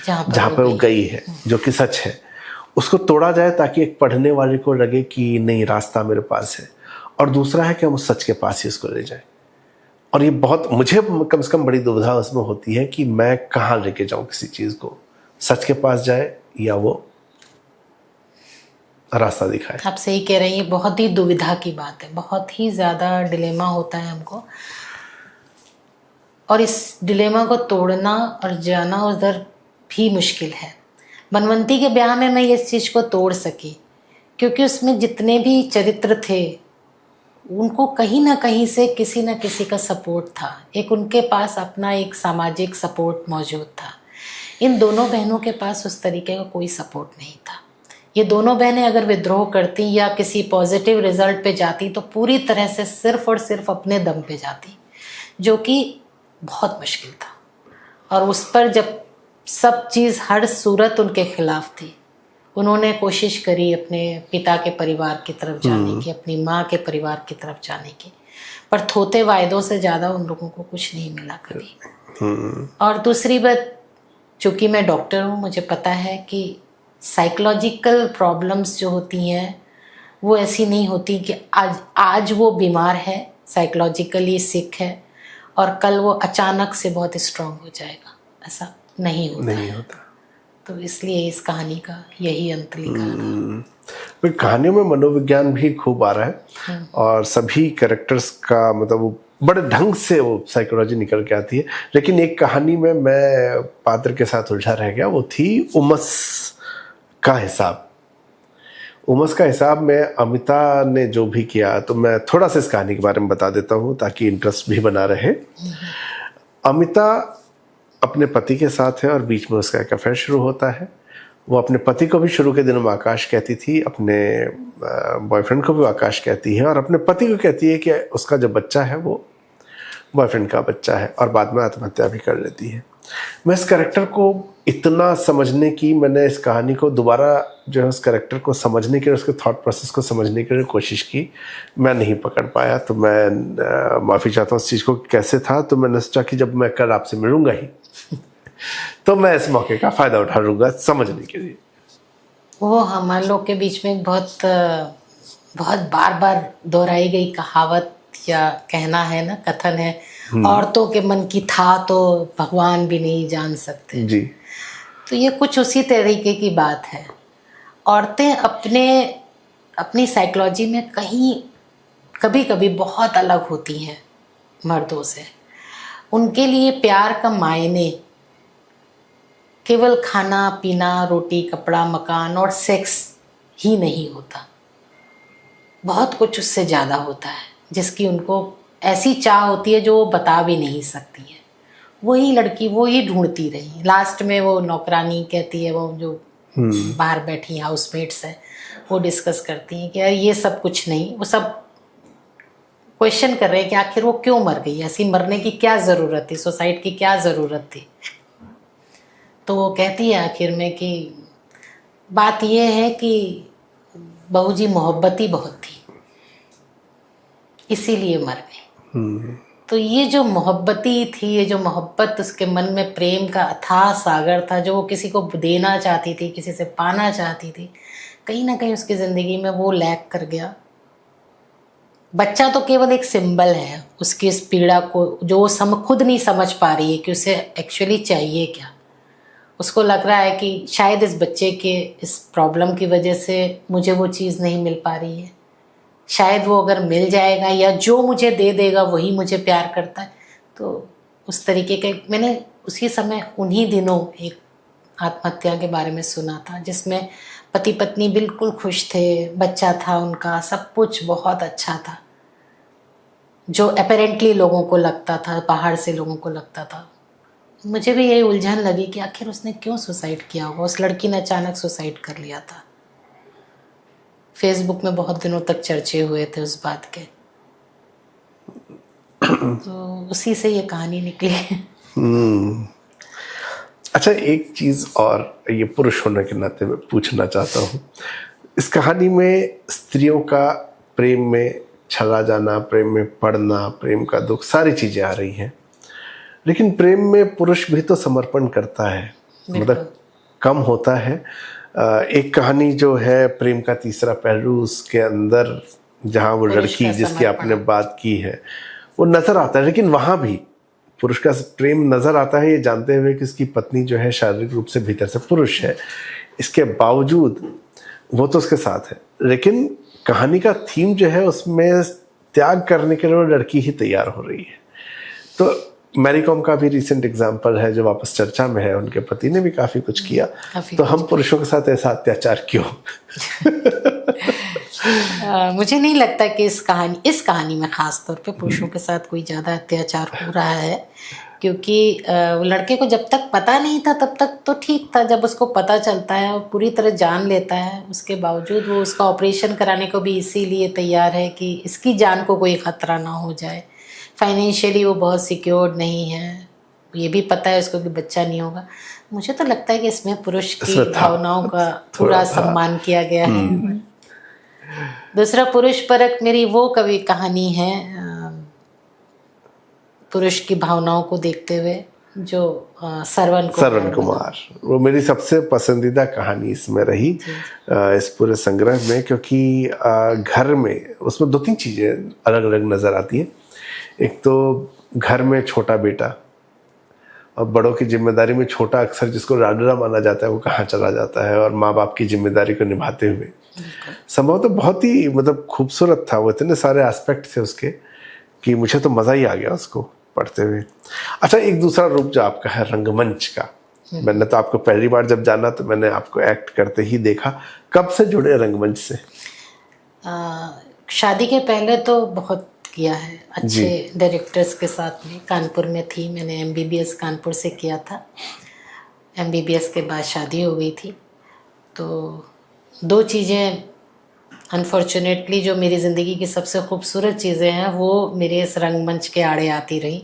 [SPEAKER 2] जहां पर वो गई है, जो कि सच है, उसको तोड़ा जाए ताकि एक पढ़ने वाले को लगे कि नहीं, रास्ता मेरे पास है। और दूसरा है कि हम उस सच के पास ही उसको ले जाए। और ये बहुत, मुझे कम से कम बड़ी दुविधा उसमें होती है कि मैं कहाँ लेके जाऊं किसी चीज को, सच के पास जाए या वो रास्ता दिखाए।
[SPEAKER 1] आप सही कह रहे हैं, ये बहुत ही दुविधा की बात है, बहुत ही ज़्यादा डिलेमा होता है हमको, और इस डिलेमा को तोड़ना और जाना उधर भी मुश्किल है। मनवंती के ब्याह में मैं इस चीज़ को तोड़ सकी क्योंकि उसमें जितने भी चरित्र थे उनको कहीं ना कहीं से किसी न किसी का सपोर्ट था, एक उनके पास अपना एक सामाजिक सपोर्ट मौजूद था। इन दोनों बहनों के पास उस तरीके का कोई सपोर्ट नहीं था। ये दोनों बहनें अगर विद्रोह करती या किसी पॉजिटिव रिजल्ट पे जाती तो पूरी तरह से सिर्फ और सिर्फ अपने दम पे जाती, जो कि बहुत मुश्किल था। और उस पर जब सब चीज़, हर सूरत उनके खिलाफ थी, उन्होंने कोशिश करी अपने पिता के परिवार की तरफ जाने की, अपनी माँ के परिवार की तरफ जाने की, पर थोथे वायदों से ज़्यादा उन लोगों को कुछ नहीं मिला कभी। और दूसरी बात, चूँकि मैं डॉक्टर हूँ, मुझे पता है कि साइकोलॉजिकल प्रॉब्लम्स जो होती हैं वो ऐसी नहीं होती कि आज वो बीमार है, साइकोलॉजिकली सिक है, और कल वो अचानक से बहुत स्ट्रांग हो जाएगा, ऐसा नहीं होता। तो इसलिए इस कहानी का यही अंत लिखा था।
[SPEAKER 2] कहानियों में मनोविज्ञान भी खूब आ रहा है, और सभी कैरेक्टर्स का मतलब वो बड़े ढंग से वो साइकोलॉजी निकल के आती है। लेकिन एक कहानी में मैं पात्र के साथ उलझा रह गया, वो थी उमस का हिसाब। उमस का हिसाब में अमिता ने जो भी किया, तो मैं थोड़ा सा इस कहानी के बारे में बता देता हूँ ताकि इंटरेस्ट भी बना रहे। अमिता अपने पति के साथ है और बीच में उसका एक अफेयर शुरू होता है। वो अपने पति को भी शुरू के दिनों में आकाश कहती थी, अपने बॉयफ्रेंड को भी आकाश कहती है, और अपने पति को कहती है कि उसका जो बच्चा है वो बॉयफ्रेंड का बच्चा है, और बाद में आत्महत्या भी कर लेती है। मैं इस कैरेक्टर को इतना समझने की, मैंने इस कहानी को दोबारा जो है उस कैरेक्टर को समझने के लिए, उसके थॉट प्रोसेस को समझने के लिए कोशिश की, मैं नहीं पकड़ पाया। तो मैं माफ़ी चाहता हूँ उस चीज़ को कैसे था। तो मैंने सोचा कि जब मैं कल आपसे मिलूंगा ही तो मैं इस मौके का फ़ायदा उठा लूँगा समझने के लिए।
[SPEAKER 1] वो हमारे लोग के बीच में बहुत बहुत बार बार दोहराई गई कहावत या कहना है ना, कथन है, औरतों के मन की था तो भगवान भी नहीं जान सकते
[SPEAKER 2] जी।
[SPEAKER 1] तो ये कुछ उसी तरीके की बात है। औरतें अपनी साइकोलॉजी में कहीं कभी कभी बहुत अलग होती हैं मर्दों से। उनके लिए प्यार का मायने केवल खाना पीना, रोटी कपड़ा मकान और सेक्स ही नहीं होता, बहुत कुछ उससे ज़्यादा होता है, जिसकी उनको ऐसी चाह होती है जो वो बता भी नहीं सकती है। वही लड़की वही ढूंढती रही, लास्ट में वो नौकरानी कहती है, वो जो बाहर बैठी हाउसमेट्स है वो डिस्कस करती हैं कि यार ये सब कुछ नहीं, वो सब क्वेश्चन कर रहे हैं कि आखिर वो क्यों मर गई, ऐसी मरने की क्या ज़रूरत थी, सुसाइड की क्या ज़रूरत थी। तो वो कहती है आखिर में कि बात ये है कि बहू जी मोहब्बती बहुत थी, इसीलिए मर गई। तो ये जो मोहब्बती थी, ये जो मोहब्बत उसके मन में प्रेम का अथाह सागर था, जो वो किसी को देना चाहती थी, किसी से पाना चाहती थी, कहीं ना कहीं उसकी ज़िंदगी में वो लैक कर गया। बच्चा तो केवल एक सिंबल है उसकी इस पीड़ा को, जो वो खुद नहीं समझ पा रही है कि उसे एक्चुअली चाहिए क्या। उसको लग रहा है कि शायद इस बच्चे के इस प्रॉब्लम की वजह से मुझे वो चीज़ नहीं मिल पा रही है, शायद वो अगर मिल जाएगा या जो मुझे दे देगा वही मुझे प्यार करता है। तो उस तरीके के मैंने उसी समय उन्हीं दिनों एक आत्महत्या के बारे में सुना था, जिसमें पति पत्नी बिल्कुल खुश थे, बच्चा था उनका, सब कुछ बहुत अच्छा था, जो अपेरेंटली लोगों को लगता था, बाहर से लोगों को लगता था। मुझे भी यही उलझन लगी कि आखिर उसने क्यों सुसाइड किया होगा। उस लड़की ने अचानक सुसाइड कर लिया था। फेसबुक में बहुत दिनों तक चर्चे हुए थे उस बात के, तो उसी से ये कहानी निकली।
[SPEAKER 2] अच्छा, एक चीज और ये पुरुष होने के नाते मैं पूछना चाहता हूँ, इस कहानी में स्त्रियों का प्रेम में छला जाना, प्रेम में पड़ना, प्रेम का दुख, सारी चीजें आ रही हैं, लेकिन प्रेम में पुरुष भी तो समर्पण करता है, मतलब कम होता है। एक कहानी जो है प्रेम का तीसरा पहलू, उसके अंदर जहाँ वो लड़की जिसकी आपने बात की है वो नजर आता है, लेकिन वहाँ भी पुरुष का प्रेम नजर आता है, ये जानते हुए कि उसकी पत्नी जो है शारीरिक रूप से भीतर से पुरुष है, इसके बावजूद वो तो उसके साथ है, लेकिन कहानी का थीम जो है उसमें त्याग करने के लिए वो लड़की ही तैयार हो रही है। तो मैरी कॉम का भी रिसेंट एग्जाम्पल है जो वापस चर्चा में है, उनके पति ने भी काफी कुछ किया, तो हम पुरुषों के साथ ऐसा अत्याचार क्यों?
[SPEAKER 1] मुझे नहीं लगता कि इस कहानी में खास तौर पे पुरुषों के साथ कोई ज़्यादा अत्याचार हो रहा है, क्योंकि लड़के को जब तक पता नहीं था तब तक तो ठीक था। जब उसको पता चलता है और पूरी तरह जान लेता है, उसके बावजूद वो उसका ऑपरेशन कराने को भी इसीलिए तैयार है कि इसकी जान को कोई खतरा ना हो जाए। फाइनेंशियली वो बहुत सिक्योर्ड नहीं है, ये भी पता है उसको कि बच्चा नहीं होगा। मुझे तो लगता है कि इसमें पुरुष की भावनाओं का पूरा सम्मान किया गया है। दूसरा पुरुष परक मेरी वो कवि कहानी है, पुरुष की भावनाओं को देखते हुए, जो सरवन कुमार,
[SPEAKER 2] वो मेरी सबसे पसंदीदा कहानी इसमें रही इस पूरे संग्रह में, क्योंकि घर में उसमें दो तीन चीजें अलग अलग नजर आती है। एक तो घर में छोटा बेटा और बड़ों की जिम्मेदारी में छोटा अक्सर जिसको लाडला माना जाता है वो कहाँ चला जाता है, और माँ बाप की जिम्मेदारी को निभाते हुए संभव तो बहुत ही मतलब खूबसूरत था। वो इतने सारे एस्पेक्ट थे उसके कि मुझे तो मज़ा ही आ गया उसको पढ़ते हुए। अच्छा, एक दूसरा रूप जो आपका है रंगमंच का, मैंने तो आपको पहली बार जब जाना तो मैंने आपको एक्ट करते ही देखा। कब से जुड़े रंगमंच से?
[SPEAKER 1] शादी के पहले तो बहुत किया है, अच्छे डायरेक्टर्स के साथ में। कानपुर में थी, मैंने MBBS कानपुर से किया था। MBBS के बाद शादी हो गई थी, तो दो चीज़ें अनफॉर्चुनेटली जो मेरी ज़िंदगी की सबसे खूबसूरत चीज़ें हैं वो मेरे इस रंगमंच के आड़े आती रही।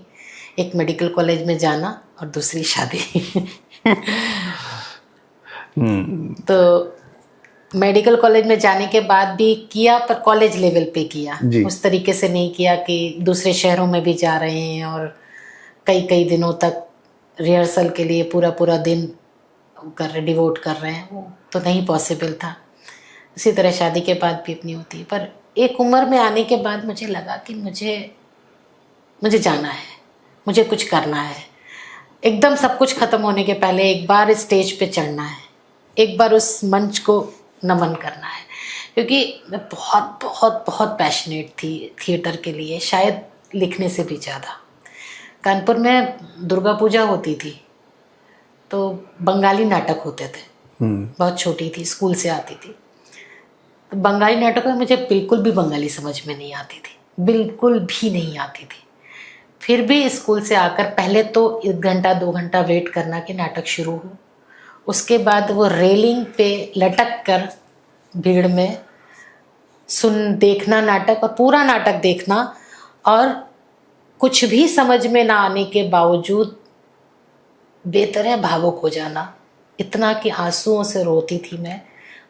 [SPEAKER 1] एक मेडिकल कॉलेज में जाना और दूसरी शादी। तो मेडिकल कॉलेज में जाने के बाद भी किया, पर कॉलेज लेवल पे किया, उस तरीके से नहीं किया कि दूसरे शहरों में भी जा रहे हैं और कई कई दिनों तक रिहर्सल के लिए पूरा पूरा दिन डिवोट कर रहे हैं, वो तो नहीं पॉसिबल था। इसी तरह शादी के बाद भी अपनी होती है, पर एक उम्र में आने के बाद मुझे लगा कि मुझे जाना है, मुझे कुछ करना है। एकदम सब कुछ ख़त्म होने के पहले एक बार स्टेज पे चढ़ना है, एक बार उस मंच को नमन करना है। क्योंकि मैं बहुत बहुत बहुत पैशनेट थी थिएटर के लिए, शायद लिखने से भी ज़्यादा। कानपुर में दुर्गा पूजा होती थी तो बंगाली नाटक होते थे। बहुत छोटी थी, स्कूल से आती थी, तो बंगाली नाटक में मुझे बिल्कुल भी बंगाली समझ में नहीं आती थी, बिल्कुल भी नहीं आती थी। फिर भी स्कूल से आकर पहले तो 1 घंटा 2 घंटा वेट करना कि नाटक शुरू हो, उसके बाद वो रेलिंग पे लटक कर भीड़ में देखना नाटक, और पूरा नाटक देखना, और कुछ भी समझ में ना आने के बावजूद बेतरह भावुक हो जाना, इतना कि आंसुओं से रोती थी मैं।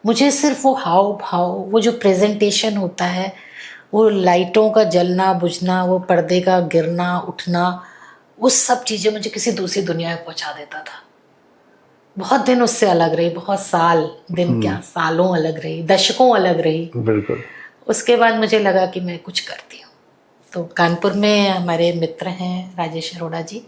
[SPEAKER 1] मुझे सिर्फ वो हाव भाव, वो जो प्रेजेंटेशन होता है, वो लाइटों का जलना बुझना, वो पर्दे का गिरना उठना, वो सब चीज़ें मुझे किसी दूसरी दुनिया में पहुंचा देता था। बहुत दिन उससे अलग रही, बहुत साल, दिन क्या सालों अलग रही, दशकों अलग रही।
[SPEAKER 2] बिल्कुल।
[SPEAKER 1] उसके बाद मुझे लगा कि मैं कुछ करती हूँ। तो कानपुर में हमारे मित्र हैं राजेश अरोड़ा जी,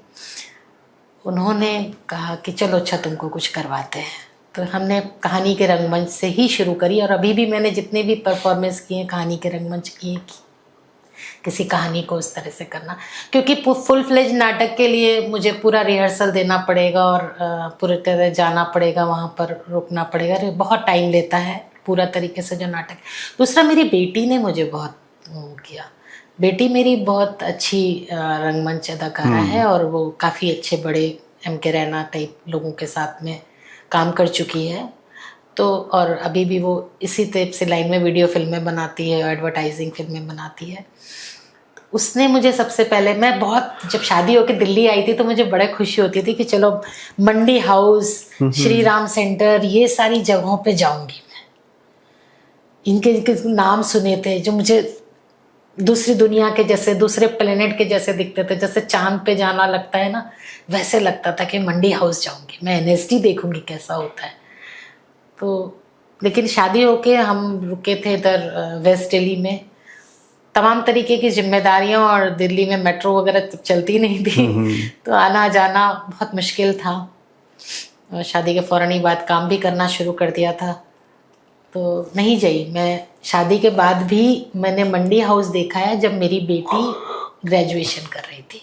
[SPEAKER 1] उन्होंने कहा कि चलो अच्छा तुमको कुछ करवाते हैं। तो हमने कहानी के रंगमंच से ही शुरू करी, और अभी भी मैंने जितने भी परफॉर्मेंस किए कहानी के रंगमंच किए, किसी कहानी को उस तरह से करना, क्योंकि फुल फ्लेज नाटक के लिए मुझे पूरा रिहर्सल देना पड़ेगा और पूरी तरह जाना पड़ेगा, वहाँ पर रुकना पड़ेगा, बहुत टाइम लेता है पूरा तरीके से जो नाटक। दूसरा, मेरी बेटी ने मुझे बहुत किया। बेटी मेरी बहुत अच्छी रंगमंच अदाकारा है, और वो काफ़ी अच्छे बड़े M.K. रैना टाइप लोगों के साथ में काम कर चुकी है। तो और अभी भी वो इसी टाइप से लाइन में वीडियो फिल्में बनाती है, एडवर्टाइजिंग फिल्में बनाती है। उसने मुझे सबसे पहले, मैं बहुत जब शादी होकर दिल्ली आई थी तो मुझे बड़े खुशी होती थी कि चलो मंडी हाउस, श्री राम सेंटर, ये सारी जगहों पे जाऊंगी मैं। इनके नाम सुने थे जो मुझे दूसरी दुनिया के जैसे, दूसरे प्लेनेट के जैसे दिखते थे, जैसे चांद पे जाना लगता है ना, वैसे लगता था कि मंडी हाउस जाऊंगी मैं, NSD देखूंगी कैसा होता है। तो लेकिन शादी होके हम रुके थे इधर वेस्ट दिल्ली में, तमाम तरीके की जिम्मेदारियां, और दिल्ली में मेट्रो वगैरह चलती नहीं थी, तो आना जाना बहुत मुश्किल था। और शादी के फौरन ही बाद काम भी करना शुरू कर दिया था, तो नहीं गई मैं। शादी के बाद भी मैंने मंडी हाउस देखा है जब मेरी बेटी ग्रेजुएशन कर रही थी।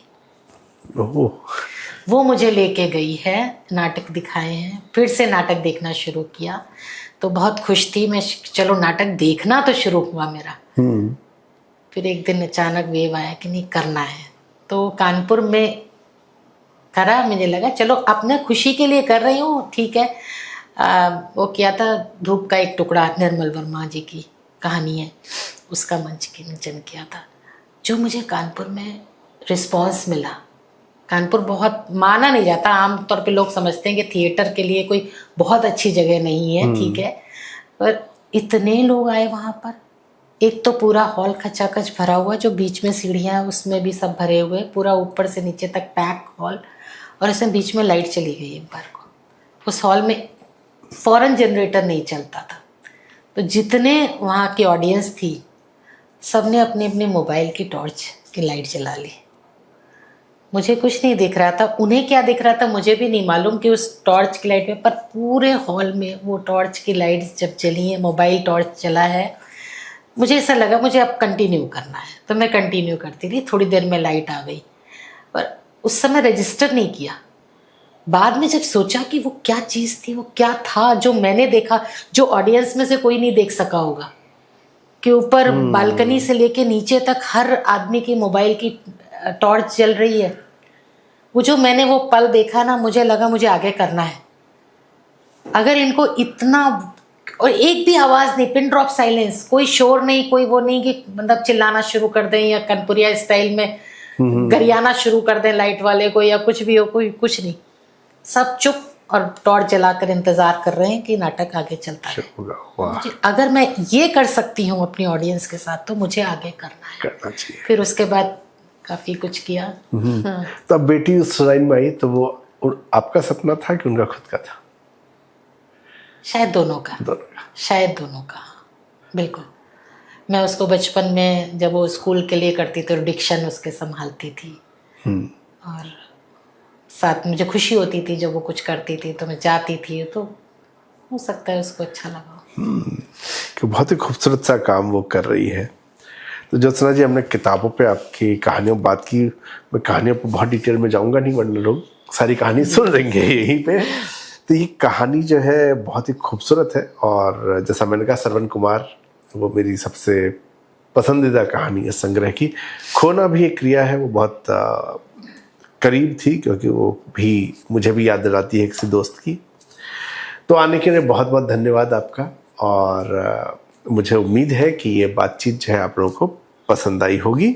[SPEAKER 1] वो मुझे लेके गई है, नाटक दिखाए हैं, फिर से नाटक देखना शुरू किया, तो बहुत खुश थी मैं, चलो नाटक देखना तो शुरू हुआ मेरा। फिर एक दिन अचानक वेव आया कि नहीं करना है, तो कानपुर में करा। मुझे लगा चलो अपने खुशी के लिए कर रही हूँ, ठीक है। वो किया था धूप का एक टुकड़ा, निर्मल वर्मा जी की कहानी है, उसका मंच की मंचन किया था। जो मुझे कानपुर में रिस्पॉन्स मिला, कानपुर बहुत माना नहीं जाता, आमतौर पे लोग समझते हैं कि थिएटर के लिए कोई बहुत अच्छी जगह नहीं है, ठीक है, पर इतने लोग आए वहाँ पर। एक तो पूरा हॉल खचाखच भरा हुआ, जो बीच में सीढ़ियाँ हैं उसमें भी सब भरे हुए, पूरा ऊपर से नीचे तक पैक हॉल, और इसमें बीच में लाइट चली गई एक बार को। उस हॉल में फौरन जनरेटर नहीं चलता था, तो जितने वहाँ की ऑडियंस थी सब ने अपने अपने मोबाइल की टॉर्च की लाइट जला ली। मुझे कुछ नहीं दिख रहा था, उन्हें क्या दिख रहा था मुझे भी नहीं मालूम कि उस टॉर्च की लाइट में, पर पूरे हॉल में वो टॉर्च की लाइट जब जली है, मोबाइल टॉर्च जला है, मुझे ऐसा लगा मुझे अब कंटिन्यू करना है, तो मैं कंटिन्यू करती रही। थोड़ी देर में लाइट आ गई, पर उस समय रजिस्टर नहीं किया। बाद में जब सोचा कि वो क्या चीज़ थी, वो क्या था जो मैंने देखा, जो ऑडियंस में से कोई नहीं देख सका होगा, कि ऊपर बालकनी से लेके नीचे तक हर आदमी की मोबाइल की टॉर्च जल रही है। वो जो मैंने वो पल देखा ना, मुझे लगा मुझे आगे करना है। अगर इनको इतना, और एक भी आवाज़ नहीं, पिन ड्रॉप साइलेंस, कोई शोर नहीं, कोई वो नहीं कि मतलब चिल्लाना शुरू कर दें या कनपुरिया स्टाइल में गरियाना शुरू कर दें लाइट वाले को, या कुछ भी हो, कोई कुछ नहीं, सब चुप और टॉर्च जलाकर इंतजार कर रहे हैं कि नाटक आगे चलता है। अगर मैं ये कर सकती हूँ अपनी ऑडियंस के साथ, तो मुझे आगे करना चाहिए। फिर उसके बाद काफी कुछ किया।
[SPEAKER 2] तो अब बेटी उस लाइन में आई, तो वो आपका सपना था कि उनका खुद का था?
[SPEAKER 1] शायद दोनों का, शायद दोनों का, बिल्कुल। मैं उसको बचपन में जब वो स्कूल के लिए करती थी, डिक्शन उसके संभालती थी, और साथ मुझे खुशी होती थी जब वो कुछ करती थी, तो मैं जाती थी, तो हो सकता है उसको अच्छा लगा।
[SPEAKER 2] कि बहुत ही खूबसूरत सा काम वो कर रही है। तो ज्योत्सना जी, हमने किताबों पे आपकी कहानियों पर बात की, मैं कहानियों पर बहुत डिटेल में जाऊंगा नहीं वरना लोग सारी कहानी सुन लेंगे यहीं पे। तो ये कहानी जो है बहुत ही खूबसूरत है, और जैसा मैंने कहा श्रवण कुमार वो मेरी सबसे पसंदीदा कहानी है संग्रह की। खोना भी एक क्रिया है, वो बहुत करीब थी क्योंकि वो भी मुझे भी याद दिलाती है किसी दोस्त की। तो आने के लिए बहुत बहुत धन्यवाद आपका, और मुझे उम्मीद है कि ये बातचीत जो है आप लोगों को पसंद आई होगी।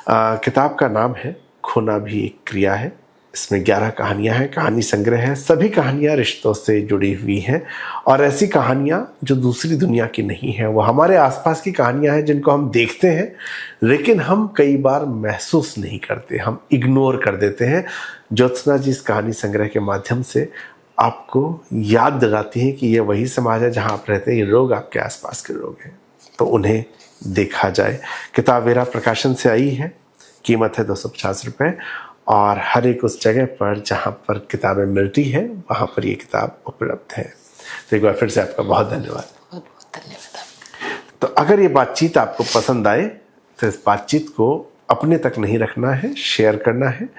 [SPEAKER 2] किताब का नाम है खोना भी एक क्रिया है। इसमें 11 कहानियां हैं, कहानी संग्रह है। सभी कहानियां रिश्तों से जुड़ी हुई हैं, और ऐसी कहानियां जो दूसरी दुनिया की नहीं है, वो हमारे आसपास की कहानियां हैं जिनको हम देखते हैं लेकिन हम कई बार महसूस नहीं करते, हम इग्नोर कर देते हैं। ज्योत्सना जी इस कहानी संग्रह के माध्यम से आपको याद दिलाती है कि ये वही समाज है जहां आप रहते हैं, ये लोग आपके आसपास के लोग हैं, तो उन्हें देखा जाए। किताब वेरा प्रकाशन से आई है, कीमत है 250 रुपये, और हर एक उस जगह पर जहां पर किताबें मिलती हैं वहां पर ये किताब उपलब्ध है। तो एक बार फिर से आपका बहुत धन्यवाद।
[SPEAKER 1] बहुत बहुत धन्यवाद।
[SPEAKER 2] तो अगर ये बातचीत आपको पसंद आए तो इस बातचीत को अपने तक नहीं रखना है, शेयर करना है।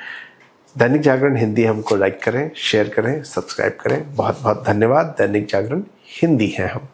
[SPEAKER 2] दैनिक जागरण हिंदी हमको लाइक करें, शेयर करें, सब्सक्राइब करें। बहुत बहुत धन्यवाद। दैनिक जागरण हिंदी है हम।